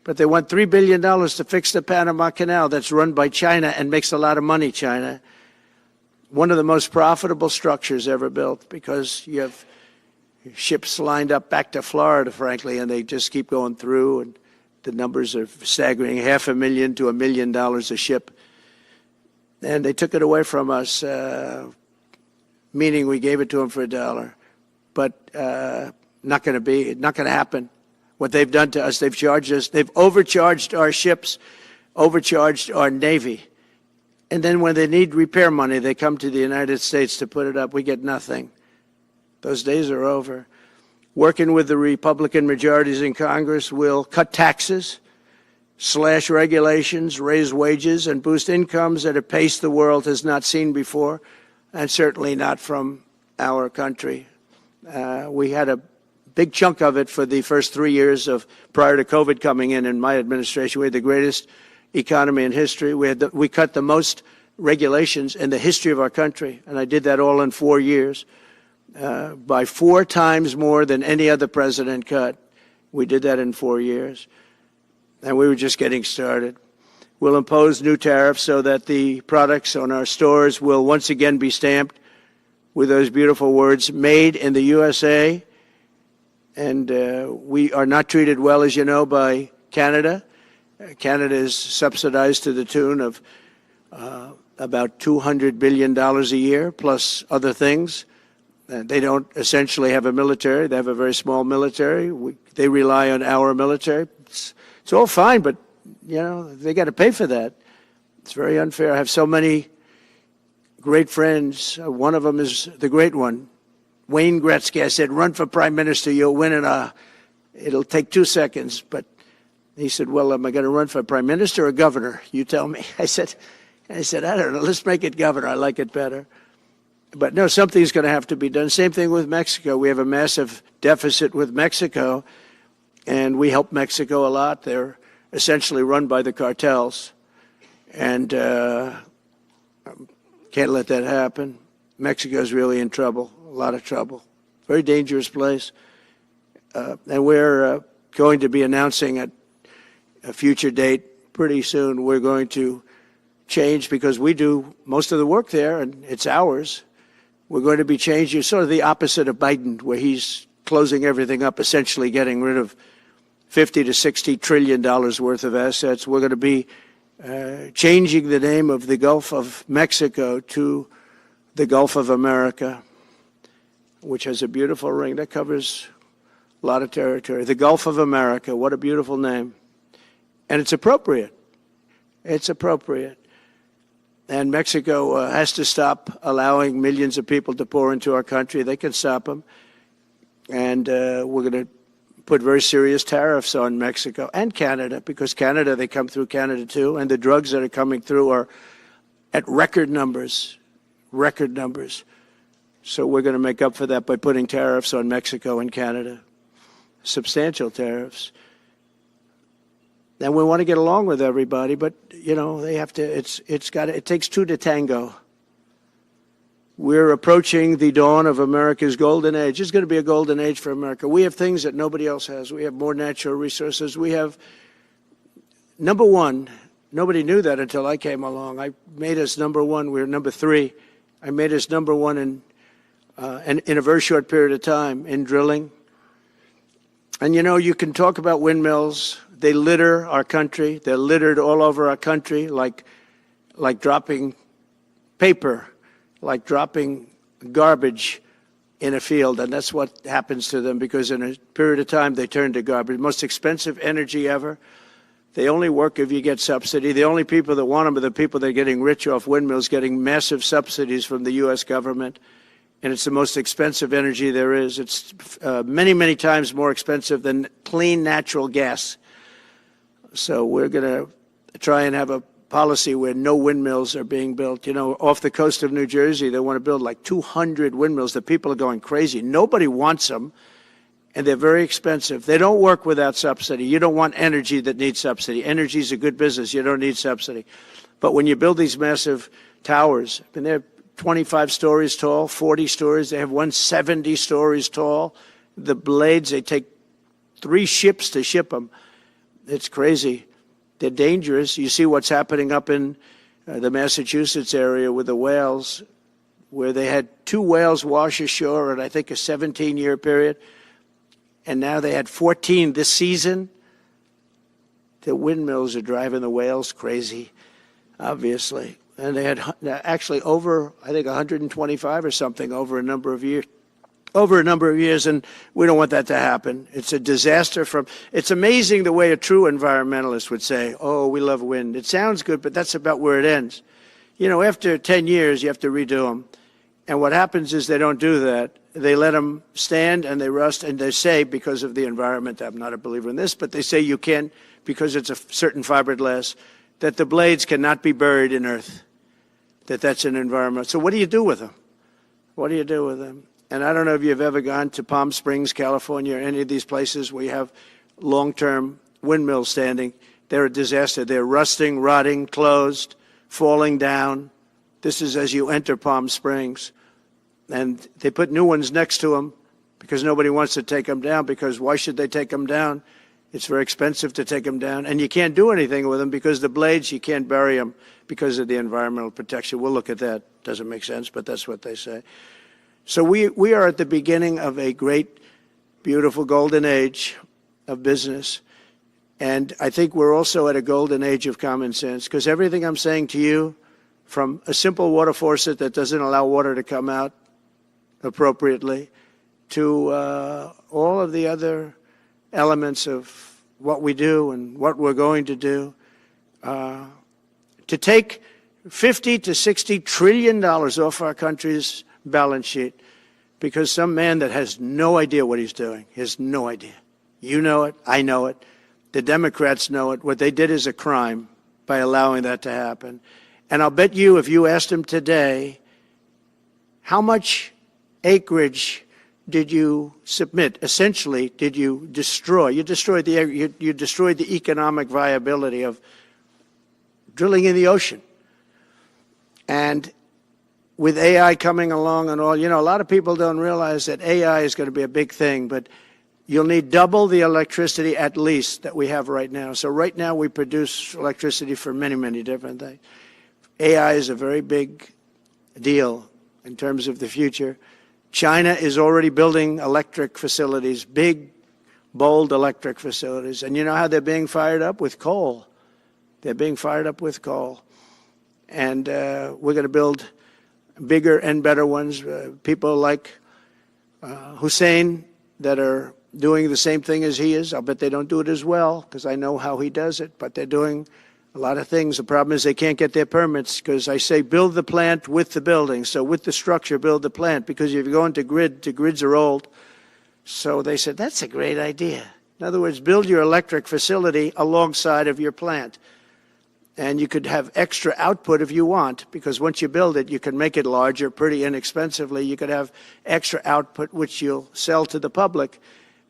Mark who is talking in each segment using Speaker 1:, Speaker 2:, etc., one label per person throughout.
Speaker 1: But they want $3 billion to fix the Panama Canal that's run by China and makes a lot of money, China. One of the most profitable structures ever built, because you have ships lined up back to Florida, frankly, and they just keep going through, and the numbers are staggering, $500,000 to $1 million a ship. And they took it away from us, meaning we gave it to them for $1. But not going to happen. What they've done to us, they've charged us, they've overcharged our ships, overcharged our Navy. And then when they need repair money, they come to the United States to put it up. We get nothing. Those days are over. Working with the Republican majorities in Congress, will cut taxes, slash regulations, raise wages, and boost incomes at a pace the world has not seen before, and certainly not from our country. We had a big chunk of it for the first 3 years prior to COVID coming in my administration. We had the greatest economy in history. We cut the most regulations in the history of our country, and I did that all in 4 years, by 4 times more than any other president cut. We did that in 4 years, and we were just getting started. We'll impose new tariffs so that the products on our stores will once again be stamped with those beautiful words, "Made in the USA." And we are not treated well, as you know, by Canada. Canada is subsidized to the tune of about $200 billion a year, plus other things. They don't essentially have a military. They have a very small military. They rely on our military. It's all fine, but, you know, they got to pay for that. It's very unfair. I have so many great friends. One of them is the great one, Wayne Gretzky. I said, run for prime minister, you'll win it'll take 2 seconds. But he said, well, am I going to run for prime minister or governor? You tell me. I said, I don't know. Let's make it governor. I like it better. But no, something's going to have to be done. Same thing with Mexico. We have a massive deficit with Mexico, and we help Mexico a lot. They're essentially run by the cartels, and can't let that happen. Mexico's really in trouble. A lot of trouble. Very dangerous place. And we're going to be announcing at a future date pretty soon. We're going to change, because we do most of the work there and it's ours. We're going to be changing, sort of the opposite of Biden, where he's closing everything up, essentially getting rid of $50 to $60 trillion worth of assets. We're going to be changing the name of the Gulf of Mexico to the Gulf of America, which has a beautiful ring that covers a lot of territory. The Gulf of America, what a beautiful name. And it's appropriate. It's appropriate. And Mexico has to stop allowing millions of people to pour into our country. They can stop them. And we're going to put very serious tariffs on Mexico and Canada, because Canada, they come through Canada too. And the drugs that are coming through are at record numbers, record numbers. So we're going to make up for that by putting tariffs on Mexico and Canada, substantial tariffs. And we want to get along with everybody, but, you know, they have to, it takes two to tango. We're approaching the dawn of America's golden age. It's going to be a golden age for America. We have things that nobody else has. We have more natural resources. We have, number one, nobody knew that until I came along. I made us number one. We were number 3. I made us number 1 in a very short period of time in drilling. And, you know, you can talk about windmills. They litter our country. They're littered all over our country, like dropping paper, like dropping garbage in a field. And that's what happens to them, because in a period of time, they turn to garbage. Most expensive energy ever. They only work if you get subsidy. The only people that want them are the people that are getting rich off windmills, getting massive subsidies from the U.S. government. And it's the most expensive energy there is. It's many, many times more expensive than clean natural gas. So we're going to try and have a policy where no windmills are being built. You know, off the coast of New Jersey, they want to build like 200 windmills. The people are going crazy. Nobody wants them, and they're very expensive. They don't work without subsidy. You don't want energy that needs subsidy. Energy is a good business. You don't need subsidy. But when you build these massive towers, I mean, they're 25 stories tall, 40 stories. They have one 70 stories tall. The blades, they take 3 ships to ship them. It's crazy. They're dangerous. You see what's happening up in the Massachusetts area with the whales, where they had 2 whales wash ashore in, I think, a 17-year period, and now they had 14 this season. The windmills are driving the whales crazy, obviously. And they had actually over, I think, 125 or something over a number of years. And we don't want that to happen. It's a disaster it's amazing the way a true environmentalist would say, oh, we love wind. It sounds good, but that's about where it ends. You know, after 10 years, you have to redo them. And what happens is they don't do that. They let them stand and they rust, and they say, because of the environment, I'm not a believer in this, but they say you can't, because it's a certain fiberglass, that the blades cannot be buried in earth, that's an environment. So what do you do with them? What do you do with them? And I don't know if you've ever gone to Palm Springs, California, or any of these places where you have long-term windmills standing. They're a disaster. They're rusting, rotting, closed, falling down. This is as you enter Palm Springs. And they put new ones next to them because nobody wants to take them down, because why should they take them down? It's very expensive to take them down. And you can't do anything with them because the blades, you can't bury them because of the environmental protection. We'll look at that. Doesn't make sense, but that's what they say. So we are at the beginning of a great, beautiful golden age of business. And I think we're also at a golden age of common sense, because everything I'm saying to you, from a simple water faucet that doesn't allow water to come out appropriately, to all of the other elements of what we do and what we're going to do, to take $50 to $60 trillion off our country's balance sheet because some man that has no idea what he's doing, he has no idea. You know it, I know it, the Democrats know it. What they did is a crime by allowing that to happen. And I'll bet you, if you asked him today, how much acreage did you submit? Essentially, did you destroy? You destroyed the economic viability of drilling in the ocean. And with AI coming along and all, you know, a lot of people don't realize that AI is going to be a big thing, but you'll need double the electricity at least that we have right now. So right now we produce electricity for many, many different things. AI is a very big deal in terms of the future. China is already building electric facilities, big, bold electric facilities. And you know how they're being fired up? With coal. They're being fired up with coal. And we're going to build bigger and better ones. People like Hussein that are doing the same thing as he is. I'll bet they don't do it as well because I know how he does it, but they're doing a lot of things. The problem is they can't get their permits because I say build the plant with the building. So with the structure, build the plant, because if you go into the grids are old. So they said, that's a great idea. In other words, build your electric facility alongside of your plant. And you could have extra output if you want, because once you build it, you can make it larger pretty inexpensively. You could have extra output, which you'll sell to the public,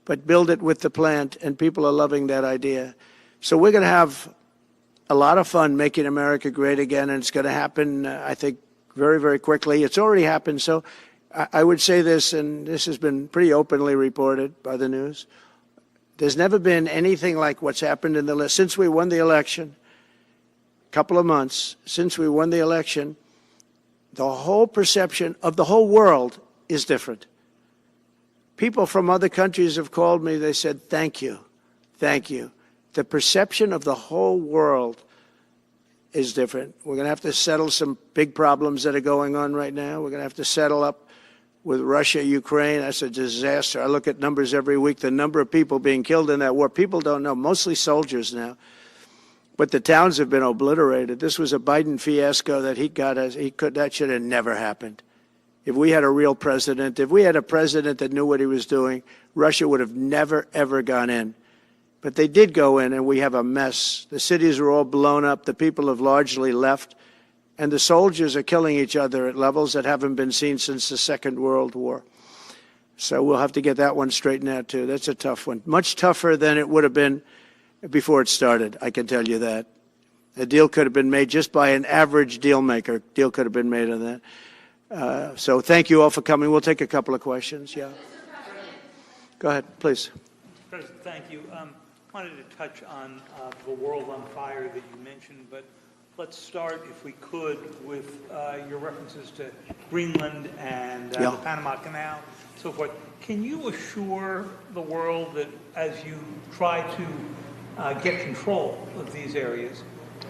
Speaker 1: but build it with the plant, and people are loving that idea. So we're going to have a lot of fun making America great again, and it's going to happen, I think, very, very quickly. It's already happened. So I would say this, and this has been pretty openly reported by the news. There's never been anything like what's happened since we won the election. Couple of months since we won the election, the whole perception of the whole world is different. People from other countries have called me. They said, thank you. Thank you. The perception of the whole world is different. We're going to have to settle some big problems that are going on right now. We're going to have to settle up with Russia, Ukraine. That's a disaster. I look at numbers every week, the number of people being killed in that war. People don't know, mostly soldiers now. But the towns have been obliterated. This was a Biden fiasco that that should have never happened. If we had a real president, if we had a president that knew what he was doing, Russia would have never, ever gone in. But they did go in, and we have a mess. The cities are all blown up. The people have largely left. And the soldiers are killing each other at levels that haven't been seen since the Second World War. So we'll have to get that one straightened out, too. That's a tough one. Much tougher than it would have been before it started, I can tell you that. A deal could have been made just by an average deal maker. Deal could have been made on that. So thank you all for coming. We'll take a couple of questions. Yeah. Go ahead, please.
Speaker 2: President, thank you. wanted to touch on the world on fire that you mentioned, but let's start, if we could, with your references to Greenland and the Panama Canal, so forth. Can you assure the world that as you try to get control of these areas,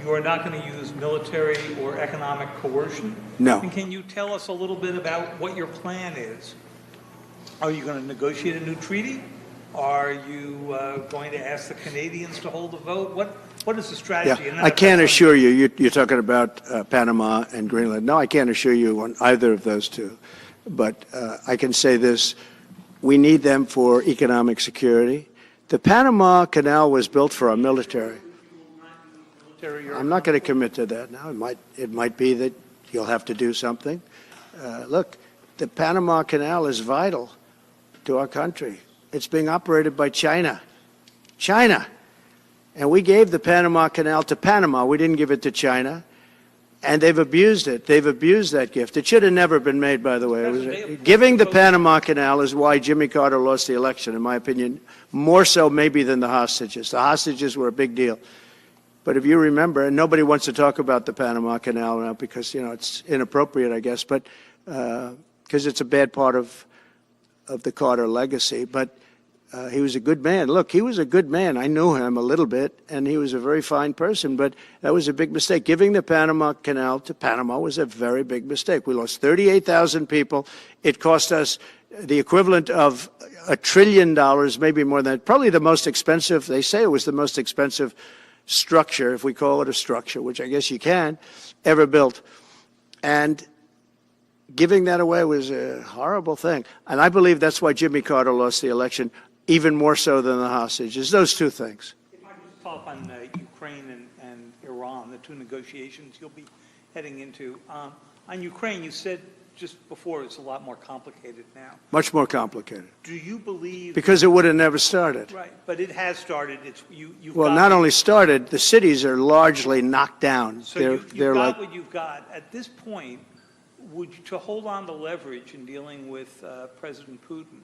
Speaker 2: you are not going to use military or economic coercion?
Speaker 1: No.
Speaker 2: And can you tell us a little bit about what your plan is? Are you going to negotiate a new treaty? Are you going to ask the Canadians to hold a vote? What is the strategy?
Speaker 1: Yeah, I can't assure you, you're talking about Panama and Greenland. No, I can't assure you on either of those two. But I can say this, we need them for economic security. The Panama Canal was built for our military. I'm not going to commit to that now. It might be that you'll have to do something. Look, the Panama Canal is vital to our country. It's being operated by China. China. And we gave the Panama Canal to Panama. We didn't give it to China. And they've abused it. They've abused that gift. It should have never been made, by the way. Giving the Panama Canal is why Jimmy Carter lost the election, in my opinion, more so maybe than the hostages. The hostages were a big deal. But if you remember, and nobody wants to talk about the Panama Canal now because, you know, it's inappropriate, I guess, but because it's a bad part of the Carter legacy. But he was a good man. Look, he was a good man. I knew him a little bit, and he was a very fine person, but that was a big mistake. Giving the Panama Canal to Panama was a very big mistake. We lost 38,000 people. It cost us the equivalent of $1 trillion, maybe more than that. Probably the most expensive, they say it was the most expensive structure, if we call it a structure, which I guess you can, ever built. And giving that away was a horrible thing. And I believe that's why Jimmy Carter lost the election, even more so than the hostages. Those two things.
Speaker 2: If I could follow up on Ukraine and Iran, the two negotiations you'll be heading into. On Ukraine, you said just before it's a lot more complicated now.
Speaker 1: Much more complicated.
Speaker 2: Do you believe...
Speaker 1: Because it would have never started.
Speaker 2: Right, but it has started.
Speaker 1: Well, not only started, the cities are largely knocked down.
Speaker 2: So you've got what you've got. At this point, to hold on to leverage in dealing with President Putin,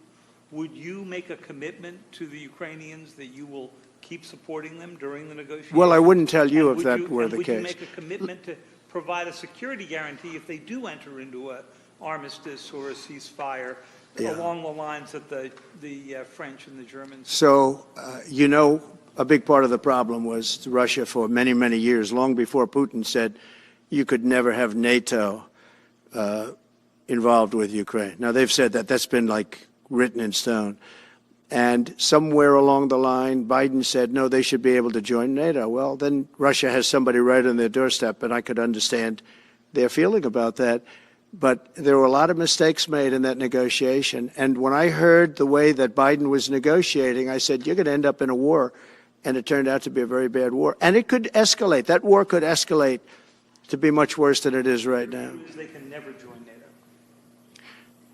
Speaker 2: would you make a commitment to the Ukrainians that you will keep supporting them during the negotiations?
Speaker 1: Well, I wouldn't tell you if that were the case.
Speaker 2: Would you make a commitment to provide a security guarantee if they do enter into an armistice or a ceasefire along the lines that the French and the Germans?
Speaker 1: So, you know, a big part of the problem was Russia for many, many years, long before Putin said you could never have NATO involved with Ukraine. Now, they've said that. That's been like written in stone. And somewhere along the line, Biden said, no, they should be able to join NATO. Well, then Russia has somebody right on their doorstep, and I could understand their feeling about that. But there were a lot of mistakes made in that negotiation. And when I heard the way that Biden was negotiating, I said, you're going to end up in a war. And it turned out to be a very bad war. And it could escalate. That war could escalate to be much worse than it is right now.
Speaker 2: They can never join NATO.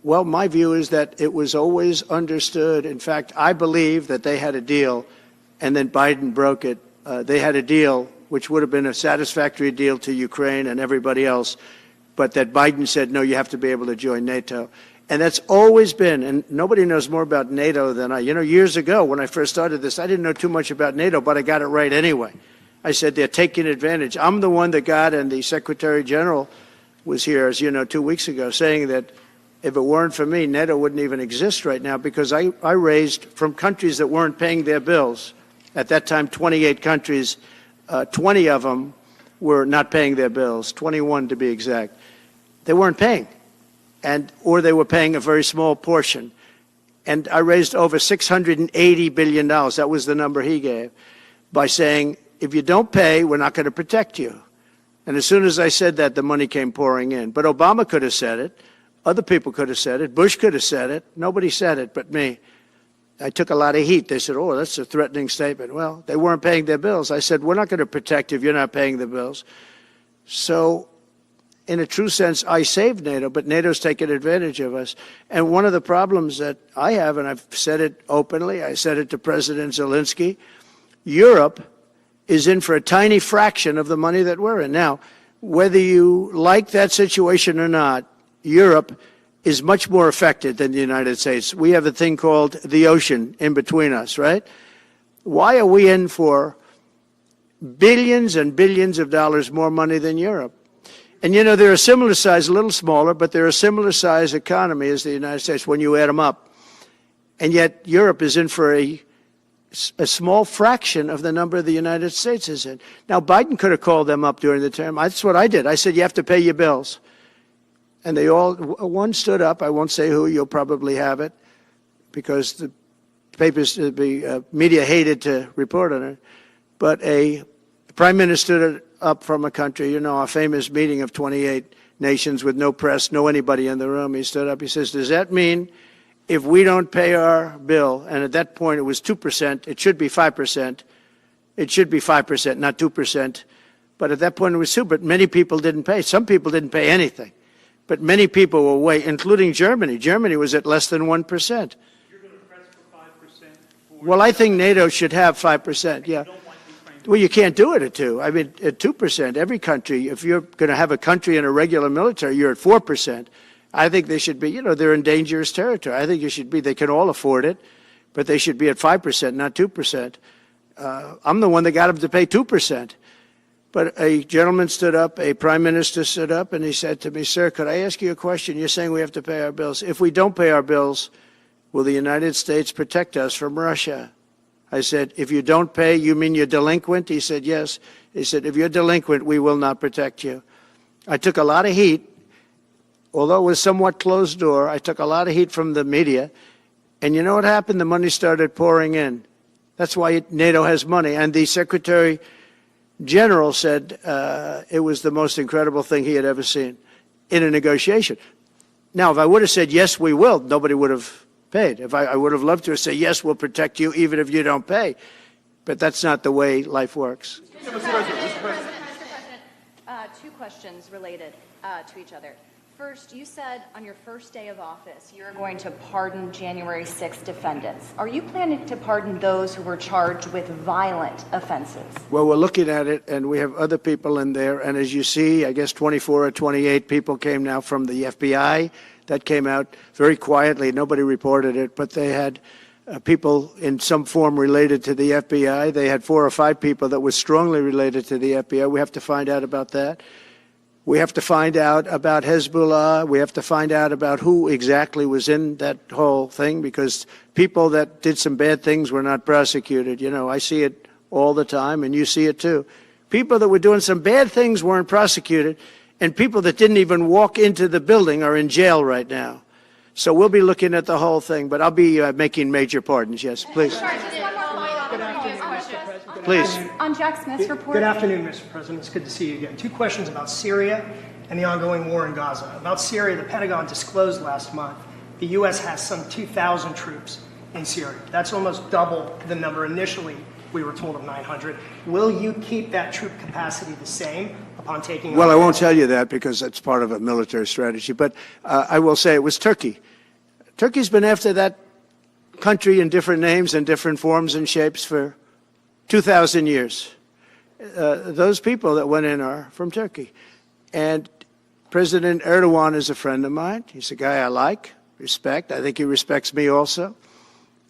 Speaker 1: Well, my view is that it was always understood. In fact, I believe that they had a deal, and then Biden broke it. They had a deal, which would have been a satisfactory deal to Ukraine and everybody else, but that Biden said, no, you have to be able to join NATO. And that's always been, and nobody knows more about NATO than I. You know, years ago, when I first started this, I didn't know too much about NATO, but I got it right anyway. I said they're taking advantage. I'm the one that got, and the Secretary General was here, as you know, 2 weeks ago, saying that if it weren't for me, NATO wouldn't even exist right now, because I raised from countries that weren't paying their bills. At that time, 28 countries, 20 of them were not paying their bills, 21 to be exact. They weren't paying, or they were paying a very small portion. And I raised over $680 billion. That was the number he gave, by saying, if you don't pay, we're not going to protect you. And as soon as I said that, the money came pouring in. But Obama could have said it. Other people could have said it. Bush could have said it. Nobody said it but me. I took a lot of heat. They said, oh, that's a threatening statement. Well, they weren't paying their bills. I said, we're not going to protect you if you're not paying the bills. So in a true sense, I saved NATO, but NATO's taken advantage of us. And one of the problems that I have, and I've said it openly, I said it to President Zelensky, Europe is in for a tiny fraction of the money that we're in. Now, whether you like that situation or not, Europe is much more affected than the United States. We have a thing called the ocean in between us, right? Why are we in for billions and billions of dollars more money than Europe? And, you know, they're a similar size, a little smaller, but they're a similar size economy as the United States when you add them up. And yet Europe is in for a small fraction of the number the United States is in. Now, Biden could have called them up during the term. That's what I did. I said, you have to pay your bills. And they all, one stood up. I won't say who. You'll probably have it because the papers, the media hated to report on it. But a prime minister stood up from a country, you know, a famous meeting of 28 nations with no press, no anybody in the room. He stood up. He says, does that mean if we don't pay our bill, and at that point it was 2%, it should be 5%. It should be 5%, not 2%. But at that point it was 2%, but many people didn't pay. Some people didn't pay anything. But many people were way, including Germany. Germany was at less than 1%.
Speaker 2: You're going to press for 5%?
Speaker 1: Well, I think NATO should have 5%, yeah. Well, you can't do it at 2%. I mean, at 2%, every country, if you're going to have a country in a regular military, you're at 4%. I think they should be, you know, they're in dangerous territory. I think you should be, they can all afford it, but they should be at 5%, not 2%. I'm the one that got them to pay 2%. But a gentleman stood up, a prime minister stood up, and he said to me, sir, could I ask you a question? You're saying we have to pay our bills. If we don't pay our bills, will the United States protect us from Russia? I said, if you don't pay, you mean you're delinquent? He said, yes. He said, if you're delinquent, we will not protect you. I took a lot of heat. Although it was somewhat closed door, I took a lot of heat from the media. And you know what happened? The money started pouring in. That's why NATO has money. And the Secretary General said it was the most incredible thing he had ever seen in a negotiation. Now, if I would have said, yes, we will, nobody would have paid. If I would have loved to say, yes, we'll protect you even if you don't pay. But that's not the way life works.
Speaker 3: Mr. President, two questions related to each other. First, you said on your first day of office you're going to pardon January 6th defendants. Are you planning to pardon those who were charged with violent offenses?
Speaker 1: Well, we're looking at it, and we have other people in there. And as you see, I guess 24 or 28 people came now from the FBI. That came out very quietly. Nobody reported it, but they had people in some form related to the FBI. They had 4 or 5 people that were strongly related to the FBI. We have to find out about that. We have to find out about Hezbollah. We have to find out about who exactly was in that whole thing, because people that did some bad things were not prosecuted. You know, I see it all the time, and you see it too. People that were doing some bad things weren't prosecuted, and people that didn't even walk into the building are in jail right now. So we'll be looking at the whole thing, but I'll be making major pardons. Yes, please. Please.
Speaker 3: On Jack Smith's report.
Speaker 4: Good afternoon, Mr. President. It's good to see you again. 2 questions about Syria and the ongoing war in Gaza. About Syria, the Pentagon disclosed last month the U.S. has some 2,000 troops in Syria. That's almost double the number initially we were told of 900. Will you keep that troop capacity the same upon taking over?
Speaker 1: Well, I won't tell you that because it's part of a military strategy, but I will say it was Turkey. Turkey's been after that country in different names and different forms and shapes for 2,000 years. Those people that went in are from Turkey. And President Erdogan is a friend of mine. He's a guy I like, respect. I think he respects me also.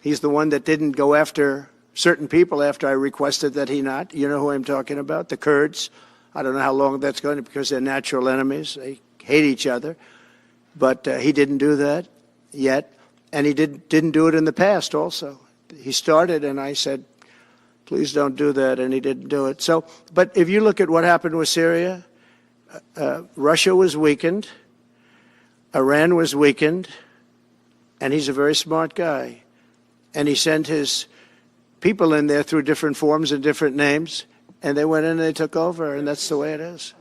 Speaker 1: He's the one that didn't go after certain people after I requested that he not. You know who I'm talking about, the Kurds. I don't know how long that's going to, because they're natural enemies. They hate each other. But he didn't do that yet. And he didn't do it in the past also. He started, and I said, please don't do that, and he didn't do it. So, but if you look at what happened with Syria, Russia was weakened, Iran was weakened, and he's a very smart guy. And he sent his people in there through different forms and different names, and they went in and they took over, and that's the way it is.